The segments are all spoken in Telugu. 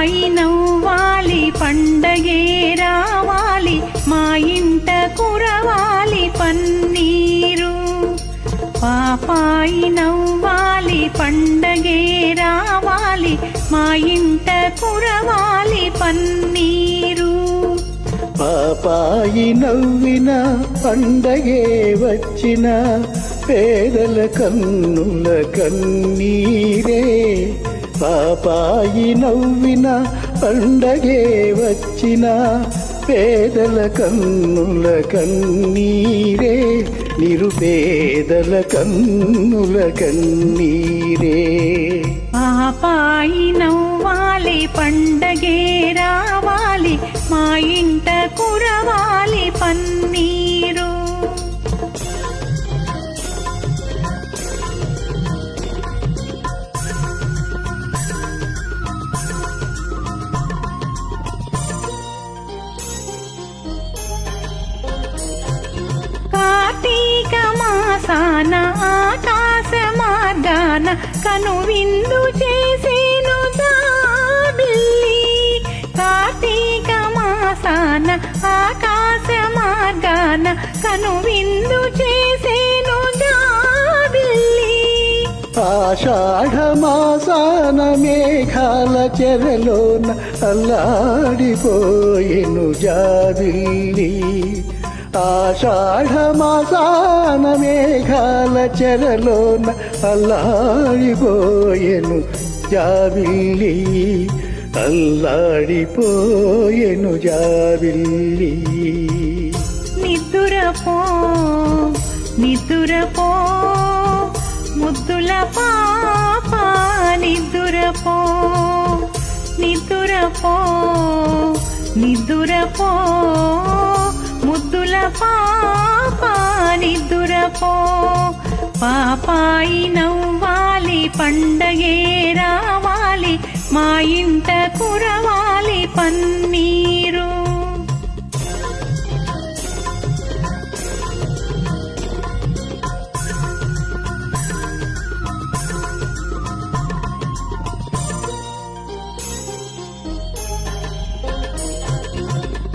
పాపాయి నవ్వాలి పండగే రావాలి మా ఇంట కురవాలి పన్నీరు. పాపాయి నవ్వాలి పండగే రావాలి మా ఇంట కురవాలి పన్నీరు. పాపాయి నవ్విన పండగే వచ్చిన పేదల కన్నుల కన్నీరే. పాపాయి నవ్విన పండగే వచ్చిన పేదల కన్నుల కన్నీరే. నిరుపేదల కన్నుల కన్నీరే. పాపాయి నవ్వాలి పండగే రావాలి మా ఇంట కురవాలి పన్నీరు. కార్తీక మాసాన ఆకాశ మార్గాన కనువిందు చేసేను జాబిల్లి. కార్తీక మాసాన ఆకాశ మార్గాన కనువిందు చేసేను జాబిల్లి. ఆషాఢ మాసాన మేఘాల చెరలోన అల్లాడిపోయెను జాబిల్లి. ఆషాఢ మాసాన మేఘాల చెరలోన అల్లాడిపోయెను జాబిల్లి. అల్లాడిపోయెను జాబిల్లి. నిద్దురపో నిద్దురపో ముద్దుల పాప నిద్దురపో. నిద్దురపో నిద్దురపో ముద్దుల పాప నిద్దురపో. పాపాయి నవ్వాలి పండగే రావాలి మా ఇంట కురవాలి పన్నీరు.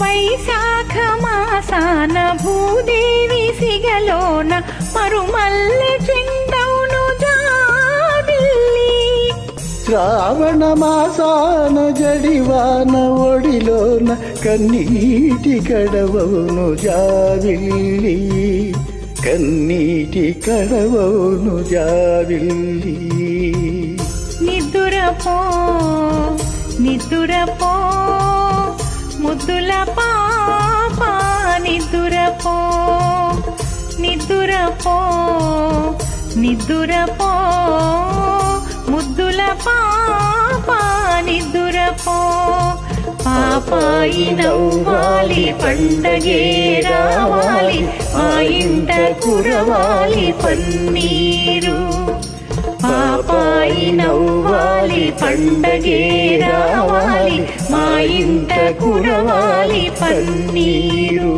వైశాఖ మాసాన భూదేవి సిగలోన మరుమల్లె చెండవును జాబిల్లి. శ్రావణ మాసాన జడివాన ఒడిలోన కన్నీటి కడవవును జాబిల్లి. కన్నీటి కడవవును జాబిల్లి. నిద్దురపో నిద్దురపో ముద్దుల పాప నిద్దురపో. నిద్దురపో నిద్దురపో ముద్దుల పాప నిద్దురపో. పాపాయి నవ్వాలి పండగే రావాలి మా ఇంట కురవాలి పన్నీరు. పాపాయి నవ్వాలి పండగే రావాలి మా ఇంట కురవాలి పన్నీరు.